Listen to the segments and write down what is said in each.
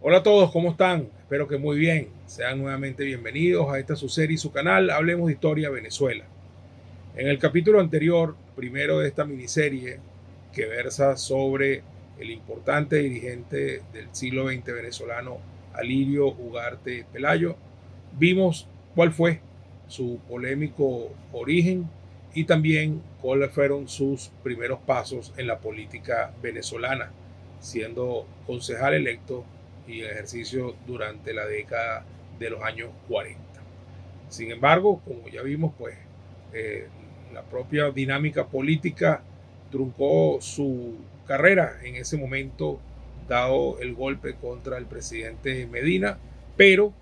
Hola a todos, ¿cómo están? Espero que muy bien. Sean nuevamente bienvenidos a esta su serie y su canal Hablemos de Historia Venezuela. En el capítulo anterior, primero de esta miniserie, que versa sobre el importante dirigente del siglo XX venezolano Alirio Ugarte Pelayo, vimos cuál fue su polémico origen y también cuáles fueron sus primeros pasos en la política venezolana, siendo concejal electo y en ejercicio durante la década de los años 40. Sin embargo, como ya vimos, pues eh, la propia dinámica política truncó su carrera en ese momento, dado el golpe contra el presidente Medina, pero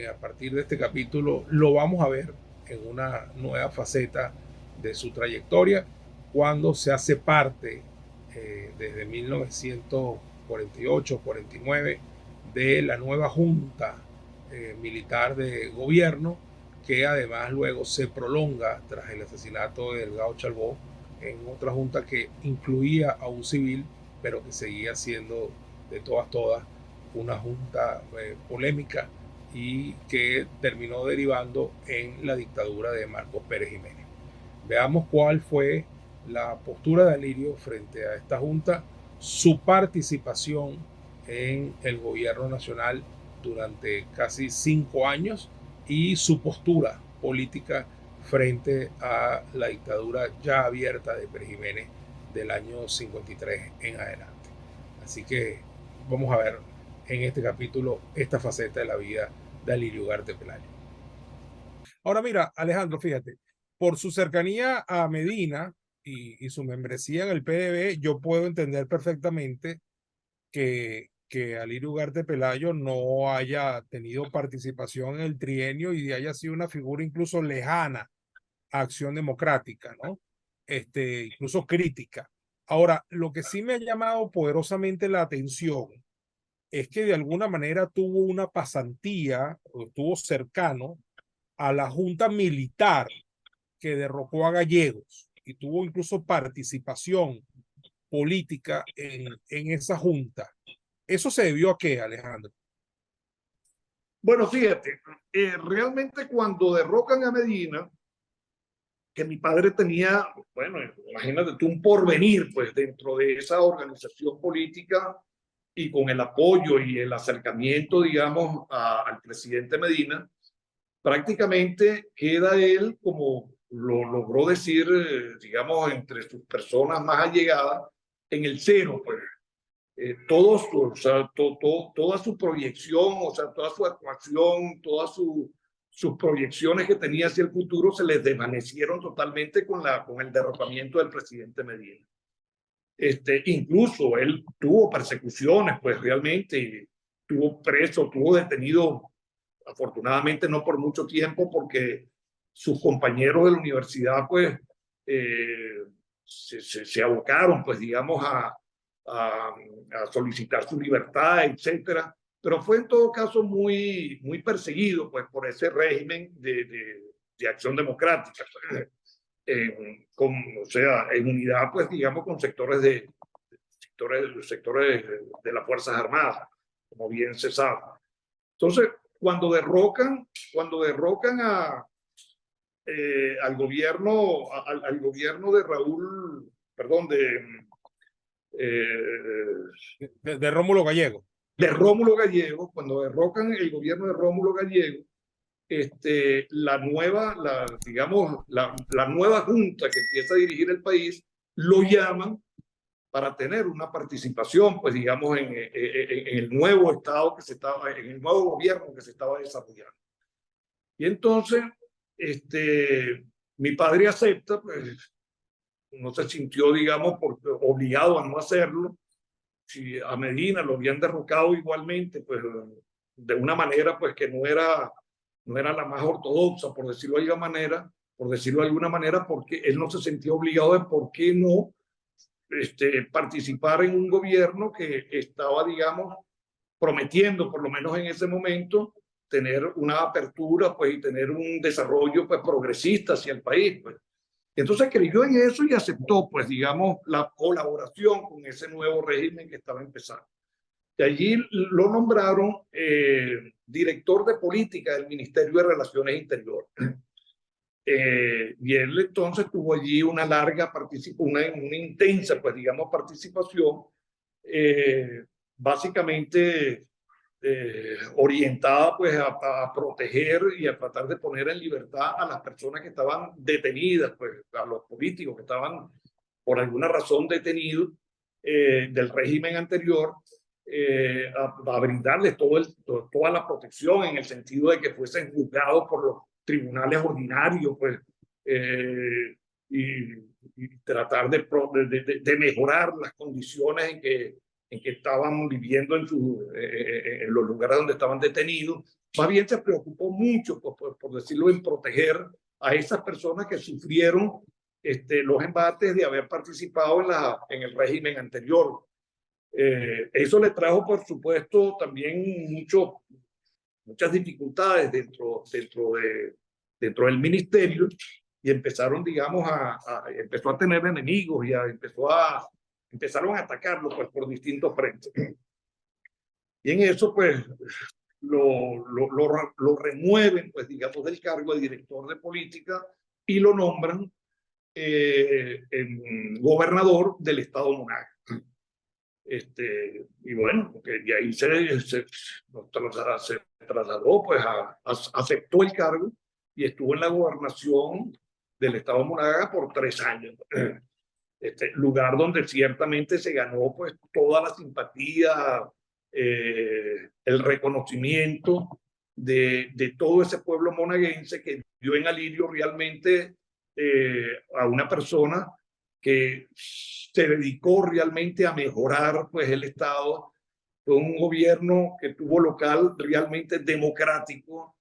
a partir de este capítulo lo vamos a ver en una nueva faceta de su trayectoria cuando se hace parte desde 1948-49 de la nueva junta militar de gobierno, que además luego se prolonga tras el asesinato de Delgado Chalbó en otra junta que incluía a un civil, pero que seguía siendo de todas una junta polémica y que terminó derivando en la dictadura de Marcos Pérez Jiménez. Veamos cuál fue la postura de Alirio frente a esta junta, su participación en el gobierno nacional durante casi 5 años y su postura política frente a la dictadura ya abierta de Pérez Jiménez del año 53 en adelante. Así que vamos a ver en este capítulo esta faceta de la vida de Alirio Ugarte Pelayo. Ahora mira, Alejandro, fíjate, por su cercanía a Medina y su membresía en el PDB, yo puedo entender perfectamente que Alirio Ugarte Pelayo no haya tenido participación en el trienio y haya sido una figura incluso lejana a Acción Democrática, ¿no? Incluso crítica. Ahora, lo que sí me ha llamado poderosamente la atención es que de alguna manera tuvo una pasantía, o estuvo cercano a la junta militar que derrocó a Gallegos y tuvo incluso participación política en esa junta. ¿Eso se debió a qué, Alejandro? Bueno, fíjate, realmente cuando derrocan a Medina, que mi padre tenía, bueno, imagínate tú un porvenir, pues dentro de esa organización política y con el apoyo y el acercamiento, digamos, al presidente Medina, prácticamente queda él, como lo logró decir, digamos, entre sus personas más allegadas, en el cero, pues o sea, toda su proyección, o sea, toda su actuación, sus proyecciones que tenía hacia el futuro se les desvanecieron totalmente con el derrocamiento del presidente Medina. Incluso él tuvo persecuciones, pues realmente tuvo preso, tuvo detenido, afortunadamente no por mucho tiempo, porque sus compañeros de la universidad, pues, eh, se abocaron, pues, digamos, a solicitar su libertad, etcétera. Pero fue en todo caso muy perseguido, pues, por ese régimen de acción democrática, pues, o sea, en unidad, pues, digamos, con sectores de las Fuerzas Armadas, como bien se sabe. Entonces, cuando derrocan al gobierno de Raúl, perdón, De Rómulo Gallego. de Rómulo Gallego, cuando derrocan el gobierno de Rómulo Gallego, digamos, la nueva junta que empieza a dirigir el país, lo llaman para tener una participación, pues digamos, en el nuevo Estado en el nuevo gobierno que se estaba desarrollando. Y entonces, mi padre acepta, pues no se sintió, digamos, obligado a no hacerlo. Si a Medina lo habían derrocado igualmente, pues de una manera, pues que no era la más ortodoxa, por decirlo de alguna manera, porque él no se sentía obligado de por qué no participar en un gobierno que estaba, digamos, prometiendo, por lo menos en ese momento, tener una apertura, pues, y tener un desarrollo, pues, progresista hacia el país, pues. Entonces creyó en eso y aceptó, pues, digamos, la colaboración con ese nuevo régimen que estaba empezando. Y allí lo nombraron director de política del Ministerio de Relaciones Interiores. Y él entonces tuvo allí una larga participación, una intensa, pues digamos, participación, básicamente orientada pues a proteger y a tratar de poner en libertad a las personas que estaban detenidas, pues a los políticos que estaban por alguna razón detenidos del régimen anterior, a brindarles toda la protección en el sentido de que fuesen juzgados por los tribunales ordinarios, pues, y, y tratar de mejorar las condiciones en que estaban viviendo en los lugares donde estaban detenidos. Más bien se preocupó mucho, por decirlo, en proteger a esas personas que sufrieron los embates de haber participado en el régimen anterior. Eso le trajo, por supuesto, también muchas dificultades dentro del ministerio, y empezaron, digamos, empezó a tener enemigos y empezaron a atacarlo pues, por distintos frentes. Y en eso, pues, lo remueven, pues, digamos, del cargo de director de política y lo nombran gobernador del estado Monagas. Y bueno, y ahí se trasladó, pues aceptó el cargo y estuvo en la gobernación del estado Monagas por 3 años. Lugar donde ciertamente se ganó pues toda la simpatía, el reconocimiento de todo ese pueblo monaguense que vio en Alirio realmente a una persona que se dedicó realmente a mejorar pues el Estado. Fue un gobierno que tuvo local realmente democrático,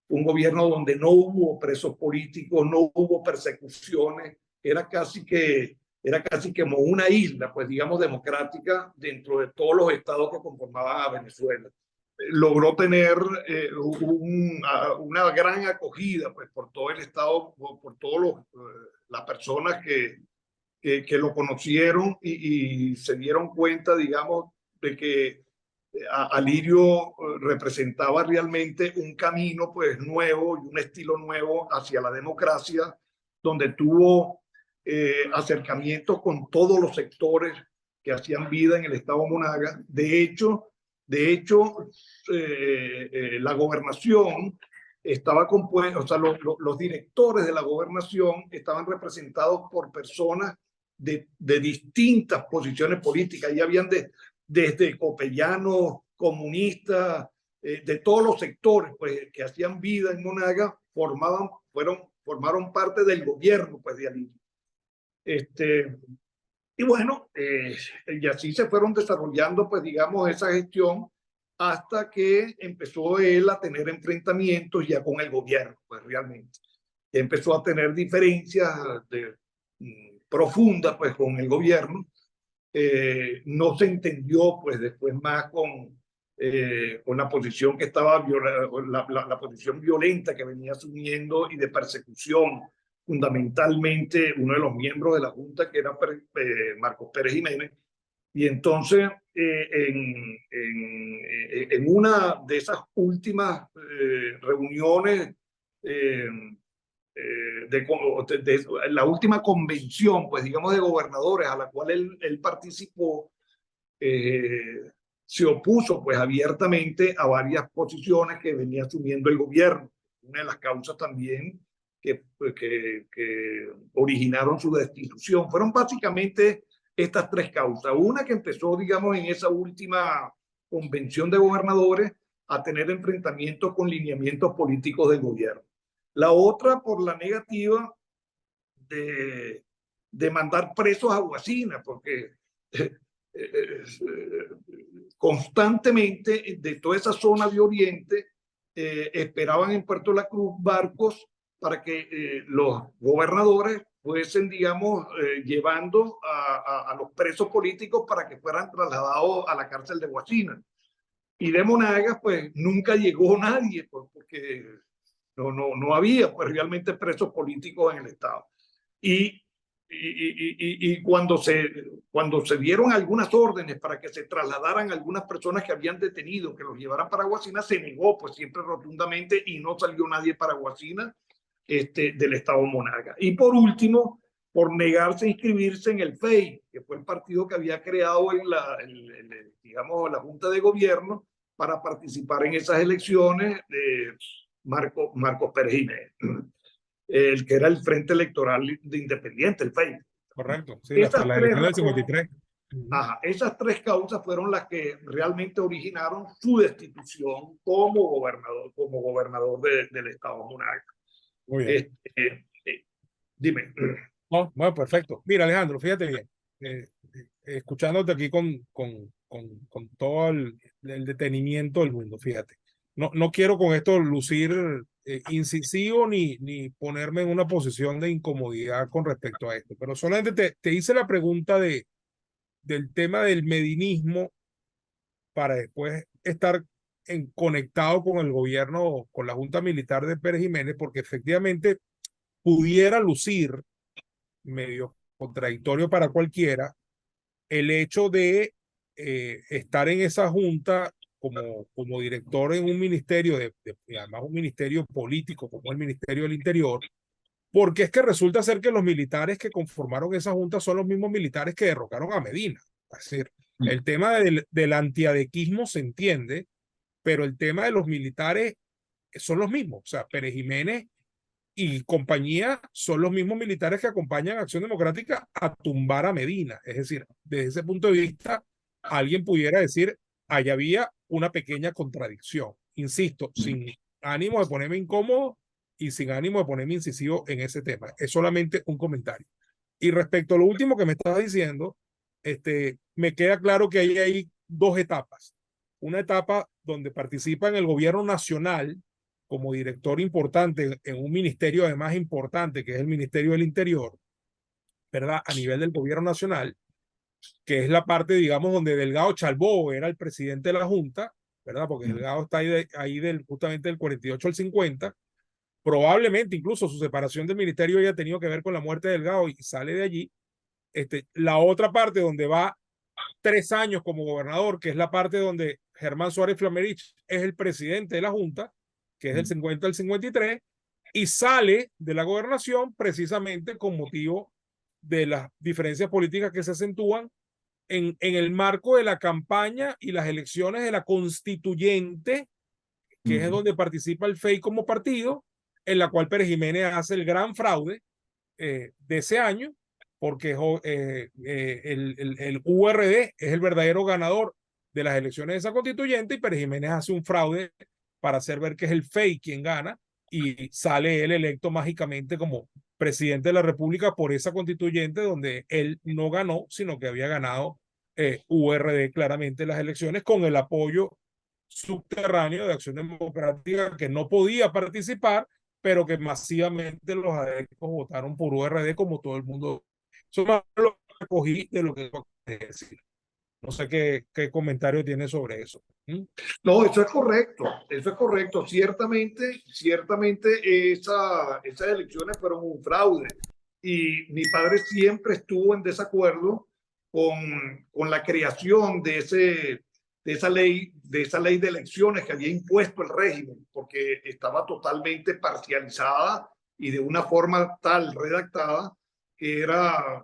un gobierno donde no hubo presos políticos, no hubo persecuciones, era casi como una isla, pues digamos, democrática dentro de todos los estados que conformaban a Venezuela. Logró tener una gran acogida pues, por todo el estado, por todas las personas que lo conocieron y se dieron cuenta, digamos, de que Alirio representaba realmente un camino pues nuevo y un estilo nuevo hacia la democracia, donde tuvo acercamientos con todos los sectores que hacían vida en el estado Monagas. De hecho la gobernación estaba compuesta, o sea, los directores de la gobernación estaban representados por personas de distintas posiciones políticas. Y habían desde copellanos, comunistas, de todos los sectores pues, que hacían vida en Monagas, formaron parte del gobierno pues, de Alirio. Y bueno, y así se fueron desarrollando, pues digamos, esa gestión hasta que empezó él a tener enfrentamientos ya con el gobierno, pues realmente. Empezó a tener diferencias profundas pues con el gobierno. No se entendió pues después más con la posición que estaba, la posición violenta que venía asumiendo y de persecución, fundamentalmente uno de los miembros de la Junta, que era Marcos Pérez Jiménez. Y entonces, en una de esas últimas reuniones, de la última convención, pues digamos, de gobernadores a la cual él participó, se opuso pues abiertamente a varias posiciones que venía asumiendo el gobierno. Una de las causas también que originaron su destitución fueron básicamente estas 3 causas. Una que empezó, digamos, en esa última convención de gobernadores a tener enfrentamientos con lineamientos políticos del gobierno. La otra por la negativa de mandar presos a Guasina, porque constantemente de toda esa zona de Oriente esperaban en Puerto La Cruz barcos para que los gobernadores fuesen, digamos, llevando a los presos políticos para que fueran trasladados a la cárcel de Guasina. Y de Monagas, pues nunca llegó nadie, porque no había pues realmente presos políticos en el Estado. Y y cuando se dieron algunas órdenes para que se trasladaran algunas personas que habían detenido, que los llevaran para Guasina, se negó pues siempre rotundamente y no salió nadie para Guasina del estado Monaga. Y por último, por negarse a inscribirse en el FEI, que fue el partido que había creado digamos, la Junta de Gobierno para participar en esas elecciones de Marcos Pérez Jiménez, el que era el Frente Electoral de Independiente, el FEI. Correcto, sí, hasta Esas la tres elección del razones, 53. esas tres causas fueron las que realmente originaron su destitución como gobernador del estado Monaga. Muy bien. Dime. No, bueno, perfecto. Mira, Alejandro, fíjate bien. Escuchándote aquí con todo el detenimiento del mundo, fíjate. No quiero con esto lucir incisivo ni ponerme en una posición de incomodidad con respecto a esto, pero solamente te hice la pregunta del tema del medinismo para después estar conectado con el gobierno, con la Junta Militar de Pérez Jiménez, porque efectivamente pudiera lucir medio contradictorio para cualquiera el hecho de estar en esa junta como director en un ministerio, además un ministerio político como el Ministerio del Interior, porque es que resulta ser que los militares que conformaron esa junta son los mismos militares que derrocaron a Medina. Es decir, el tema del antiadequismo se entiende, pero el tema de los militares son los mismos. O sea, Pérez Jiménez y compañía son los mismos militares que acompañan a Acción Democrática a tumbar a Medina. Es decir, desde ese punto de vista, alguien pudiera decir, ahí había una pequeña contradicción. Insisto, sin ánimo de ponerme incómodo y sin ánimo de ponerme incisivo en ese tema. Es solamente un comentario. Y respecto a lo último que me estabas diciendo, me queda claro que hay dos etapas. Una etapa donde participa en el gobierno nacional como director importante en un ministerio además importante, que es el Ministerio del Interior, ¿verdad? A nivel del gobierno nacional, que es la parte, digamos, donde Delgado Chalbó era el presidente de la Junta, ¿verdad? Porque Delgado está ahí justamente del 48 al 50. Probablemente incluso su separación del ministerio haya tenido que ver con la muerte de Delgado y sale de allí. La otra parte donde va 3 años como gobernador, que es la parte donde Germán Suárez Flamerich es el presidente de la Junta, que es del 50 al 53, y sale de la gobernación precisamente con motivo de las diferencias políticas que se acentúan en el marco de la campaña y las elecciones de la constituyente, que es donde participa el FEI como partido, en la cual Pérez Jiménez hace el gran fraude de ese año, porque el URD es el verdadero ganador de las elecciones de esa constituyente y Pérez Jiménez hace un fraude para hacer ver que es el FEI quien gana y sale él electo mágicamente como presidente de la República por esa constituyente donde él no ganó, sino que había ganado URD claramente las elecciones con el apoyo subterráneo de Acción Democrática que no podía participar, pero que masivamente los adeptos votaron por URD como todo el mundo. Eso más lo recogí de lo que acabo de decir. No sé qué comentario tiene sobre eso. No, eso es correcto, eso es correcto. Ciertamente esas elecciones fueron un fraude y mi padre siempre estuvo en desacuerdo con la creación de esa ley de elecciones que había impuesto el régimen, porque estaba totalmente parcializada y de una forma tal redactada que era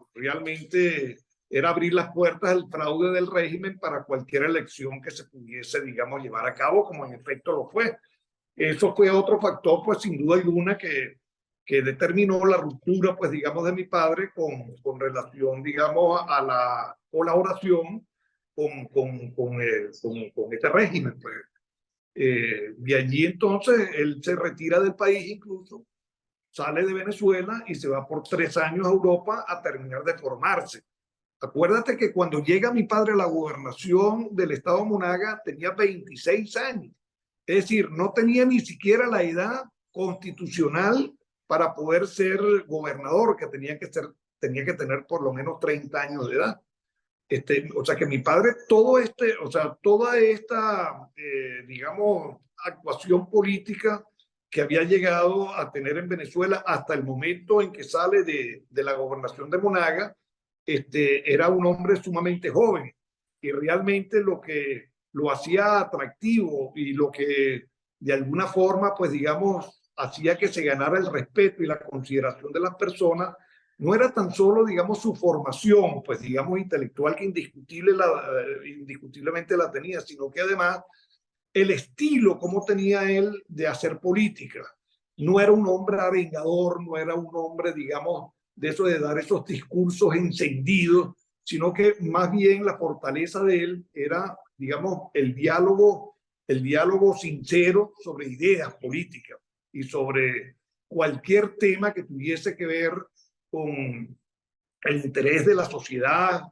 abrir las puertas al fraude del régimen para cualquier elección que se pudiese, digamos, llevar a cabo, como en efecto lo fue. Eso fue otro factor, pues sin duda alguna, que determinó la ruptura, pues digamos, de mi padre con relación, digamos, a la colaboración con este régimen. Pues. De allí entonces él se retira del país incluso, sale de Venezuela y se va por 3 años a Europa a terminar de formarse. Acuérdate que cuando llega mi padre a la gobernación del estado Monaga tenía 26 años. Es decir, no tenía ni siquiera la edad constitucional para poder ser gobernador, que tenía que tener por lo menos 30 años de edad. O sea que mi padre, toda esta, digamos, actuación política que había llegado a tener en Venezuela hasta el momento en que sale de la gobernación de Monaga, era un hombre sumamente joven, y realmente lo que lo hacía atractivo y lo que de alguna forma, pues digamos, hacía que se ganara el respeto y la consideración de las personas, no era tan solo, digamos, su formación, pues digamos, intelectual, que indiscutiblemente la tenía, sino que además el estilo, como tenía él de hacer política. No era un hombre arengador, no era un hombre, digamos, de eso de dar esos discursos encendidos, sino que más bien la fortaleza de él era, digamos, el diálogo sincero sobre ideas políticas y sobre cualquier tema que tuviese que ver con el interés de la sociedad,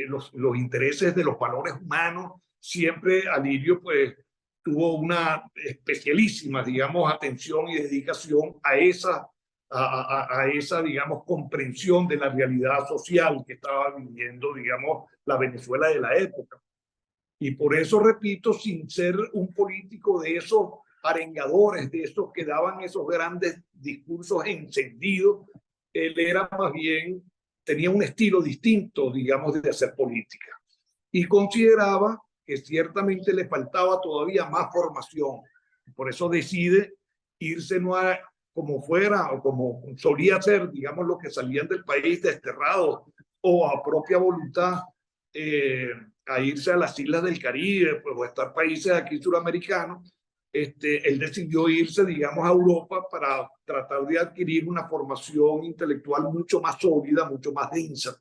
los intereses de los valores humanos. Siempre Alirio pues tuvo una especialísima, digamos, atención y dedicación a esa, digamos, comprensión de la realidad social que estaba viviendo, digamos, la Venezuela de la época. Y por eso, repito, sin ser un político de esos arengadores, de esos que daban esos grandes discursos encendidos, él era más bien, tenía un estilo distinto, digamos, de hacer política. Y consideraba que ciertamente le faltaba todavía más formación. Por eso decide irse no a, como fuera o como solía ser, digamos, los que salían del país desterrados o a propia voluntad, a irse a las islas del Caribe, pues, o a estar países aquí suramericanos. Él decidió irse, digamos, a Europa para tratar de adquirir una formación intelectual mucho más sólida, mucho más densa.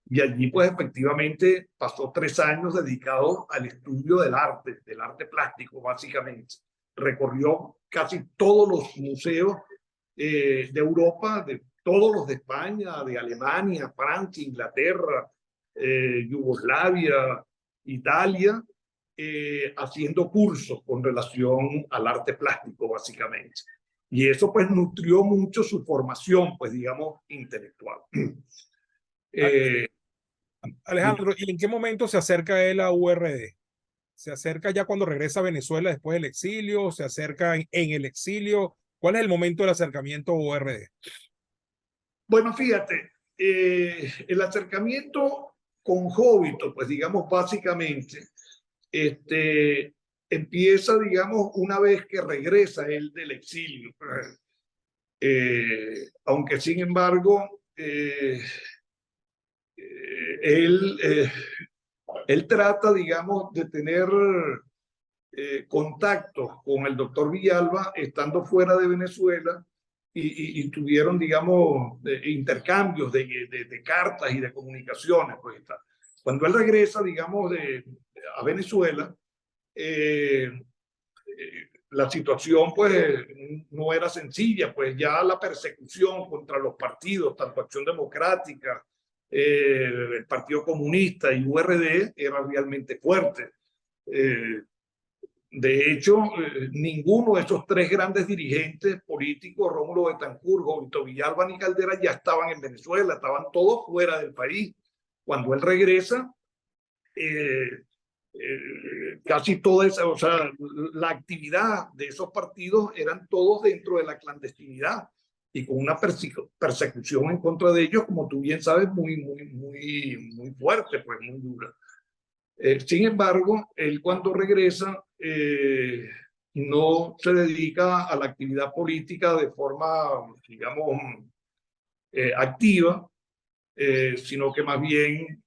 Y allí, pues, efectivamente, pasó 3 años dedicados al estudio del arte plástico, básicamente. Recorrió casi todos los museos de Europa, de todos los de España, de Alemania, Francia, Inglaterra, Yugoslavia, Italia, haciendo cursos con relación al arte plástico, básicamente. Y eso, pues, nutrió mucho su formación, pues, digamos, intelectual. Alejandro, ¿y en qué momento se acerca él a URD? ¿Se acerca ya cuando regresa a Venezuela después del exilio? ¿Se acerca en el exilio? ¿Cuál es el momento del acercamiento a URD? Bueno, fíjate, el acercamiento con Jovito, pues digamos básicamente, empieza, digamos, una vez que regresa él del exilio. Aunque sin embargo, él, él trata, digamos, de tener contactos con el doctor Villalba estando fuera de Venezuela, y tuvieron, digamos, intercambios de cartas y de comunicaciones. Pues, cuando él regresa, digamos, a Venezuela, la situación pues no era sencilla, pues ya la persecución contra los partidos, tanto Acción Democrática, el Partido Comunista y URD, era realmente fuerte. De hecho, ninguno de esos 3 grandes dirigentes políticos, Rómulo Betancourt, Jovito Villalba ni Caldera, ya estaban en Venezuela, estaban todos fuera del país. Cuando él regresa, casi toda esa, o sea, la actividad de esos partidos eran todos dentro de la clandestinidad y con una persecución en contra de ellos, como tú bien sabes, muy fuerte, pues muy dura. Sin embargo, él cuando regresa no se dedica a la actividad política de forma, digamos, activa, sino que más bien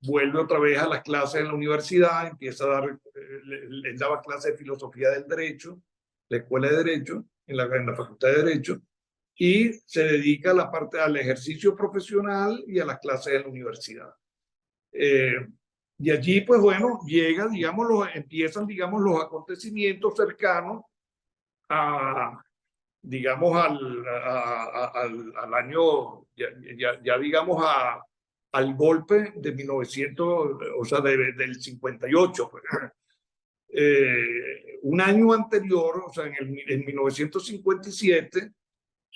vuelve otra vez a las clases en la universidad, empieza a dar, él daba clases de filosofía del derecho, la escuela de derecho, en la facultad de derecho, y se dedica a la parte al ejercicio profesional y a las clases en la universidad. Y allí, pues bueno, llega, digamos, empiezan, digamos, los acontecimientos cercanos a, digamos, al año, ya digamos, al golpe de 1900, o sea, del 58. Pues. Un año anterior, o sea, en 1957,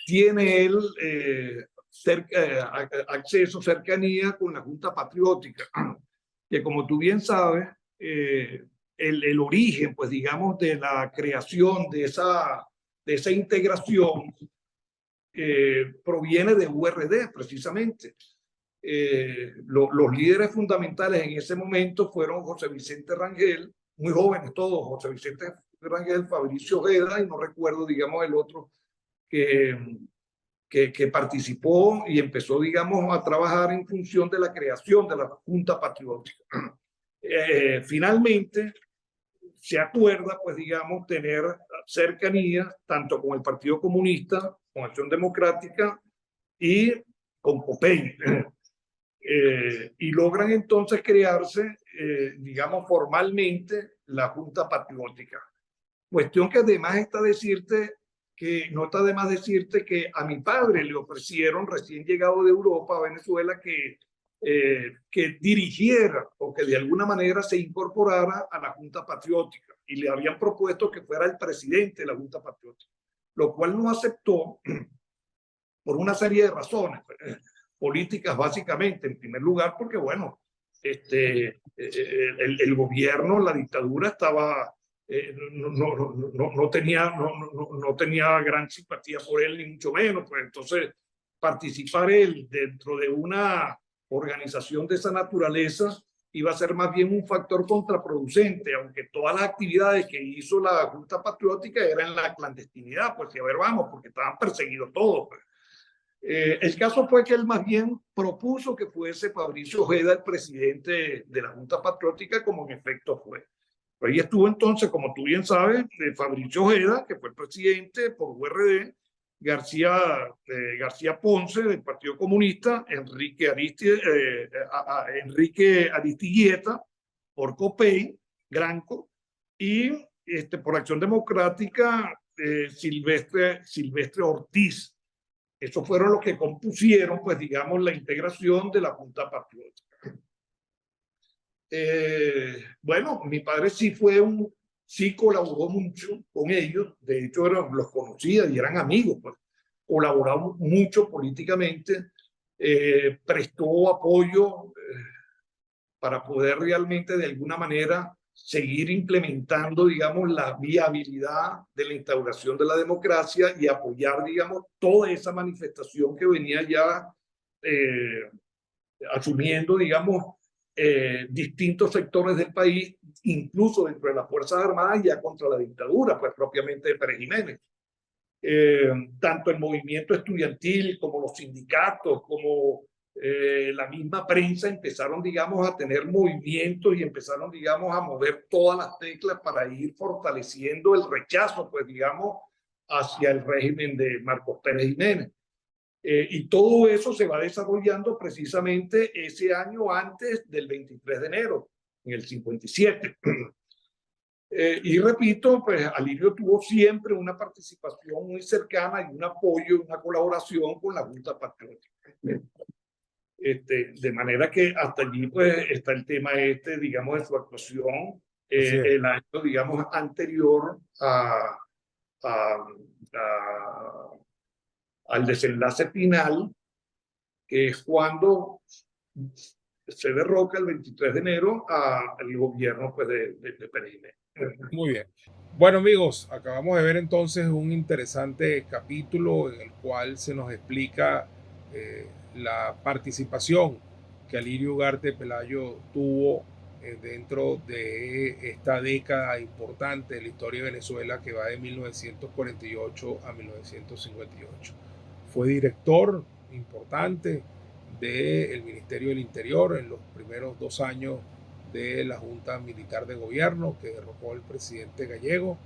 tiene él acceso, cercanía con la Junta Patriótica, que como tú bien sabes, el origen, pues digamos, de la creación de esa integración proviene de URD, precisamente. Los líderes fundamentales en ese momento fueron José Vicente Rangel, muy jóvenes todos, José Vicente Rangel, Fabricio Ojeda, y no recuerdo, digamos, el otro que, que participó y empezó, digamos, a trabajar en función de la creación de la Junta Patriótica. Finalmente, se acuerda, pues, digamos, tener cercanía tanto con el Partido Comunista, con Acción Democrática y con COPEI. Y logran entonces crearse, digamos, formalmente la Junta Patriótica. Cuestión que además está decirte que no está de más decirte que a mi padre le ofrecieron, recién llegado de Europa a Venezuela, que dirigiera o que de alguna manera se incorporara a la Junta Patriótica y le habían propuesto que fuera el presidente de la Junta Patriótica, lo cual no aceptó por una serie de razones políticas, básicamente. En primer lugar, porque, bueno, el gobierno, la dictadura estaba, no tenía gran simpatía por él, ni mucho menos. Pues entonces, participar él dentro de una organización de esa naturaleza iba a ser más bien un factor contraproducente, aunque todas las actividades que hizo la Junta Patriótica eran en la clandestinidad, pues, y a ver, vamos, porque estaban perseguidos todos, pues. El caso fue que él más bien propuso que fuese Fabricio Ojeda el presidente de la Junta Patriótica, como en efecto fue. Ahí estuvo entonces, como tú bien sabes, Fabricio Ojeda, que fue el presidente por URD, García Ponce del Partido Comunista, Enrique Aristiguieta por COPEI, Granco, y por Acción Democrática, Silvestre Ortiz. Esos fueron los que compusieron, pues, digamos, la integración de la Junta Patriótica. Bueno, mi padre sí colaboró mucho con ellos. De hecho, los conocía y eran amigos, pues. Colaboró mucho políticamente, prestó apoyo para poder realmente, de alguna manera, seguir implementando, digamos, la viabilidad de la instauración de la democracia y apoyar, digamos, toda esa manifestación que venía ya asumiendo, digamos, distintos sectores del país, incluso dentro de las Fuerzas Armadas, ya contra la dictadura, pues propiamente de Pérez Jiménez. Tanto el movimiento estudiantil como los sindicatos, como la misma prensa empezaron, digamos, a tener movimientos y empezaron, digamos, a mover todas las teclas para ir fortaleciendo el rechazo, pues, digamos, hacia el régimen de Marcos Pérez Jiménez. Y todo eso se va desarrollando precisamente ese año antes del 23 de enero, en el 57. Y repito, pues Alirio tuvo siempre una participación muy cercana y un apoyo, una colaboración con la Junta Patriótica. De manera que hasta allí, pues, está el tema digamos, de su actuación el año, digamos, anterior al desenlace final, que es cuando se derroca el 23 de enero al gobierno, pues, de Pérez Jiménez. Muy bien. Bueno, amigos, acabamos de ver entonces un interesante capítulo en el cual se nos explica la participación que Alirio Ugarte Pelayo tuvo dentro de esta década importante de la historia de Venezuela que va de 1948 a 1958. Fue director importante del Ministerio del Interior en los primeros 2 años de la Junta Militar de Gobierno que derrocó al presidente Gallego.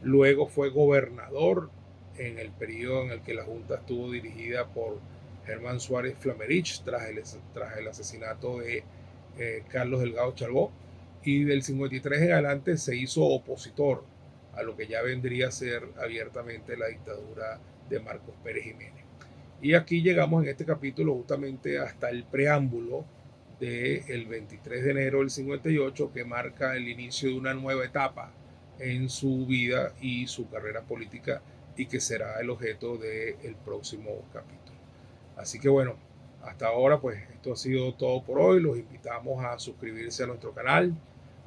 Luego fue gobernador en el periodo en el que la Junta estuvo dirigida por Germán Suárez Flamerich tras el asesinato de Carlos Delgado Chalbó. Y del 53 en adelante se hizo opositor a lo que ya vendría a ser abiertamente la dictadura de Marcos Pérez Jiménez. Y aquí llegamos en este capítulo justamente hasta el preámbulo del 23 de enero del 58, que marca el inicio de una nueva etapa en su vida y su carrera política y que será el objeto del próximo capítulo. Así que bueno, hasta ahora pues esto ha sido todo por hoy. Los invitamos a suscribirse a nuestro canal,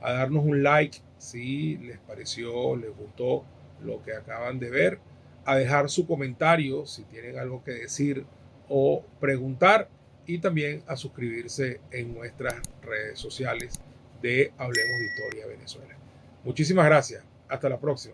a darnos un like si les pareció, les gustó lo que acaban de ver, a dejar su comentario si tienen algo que decir o preguntar, y también a suscribirse en nuestras redes sociales de Hablemos de Historia Venezuela. Muchísimas gracias. Hasta la próxima.